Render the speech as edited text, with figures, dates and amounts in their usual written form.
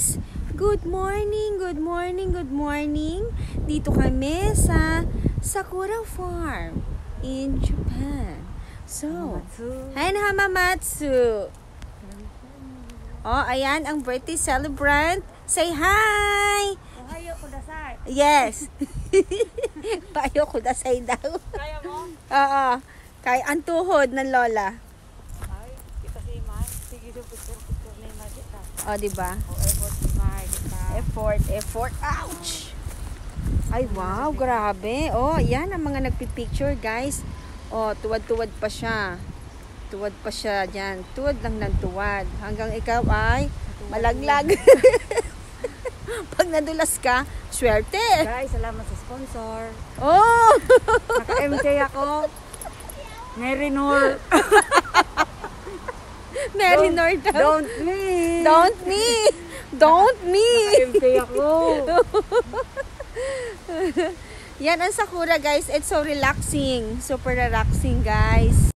guys! Good morning, good morning, good morning. Dito kami sa Sakura Farm in Japan. So, hi na Hamamatsu. Oh, ayan ang birthday celebrant. Say hi! Ohayo kudasai. Yes. Ohayo kudasai daw. Kaya mo? Oo. Kay ang tuhod ng lola. Ay, kita si Mai. Sige do picture ni Mai kita. Oh, di ba? O effort si Mai kita. Effort. Ouch! Ay, wow, grabe. Oh, yan ang mga nagpipicture, guys. Oh, tuwad-tuwad pa siya. Tuwad pa siya dyan. Tuwad lang ng tuwad. Hanggang ikaw ay malaglag. Pag nadulas ka, swerte. Guys, salamat sa sponsor. Oh! Naka-MJ ako. Merinor. Merinor daw. Don't me. Don't me. Don't me. Naka-MJ ako. Yan ang Sakura, guys. It's so relaxing. Super relaxing, guys.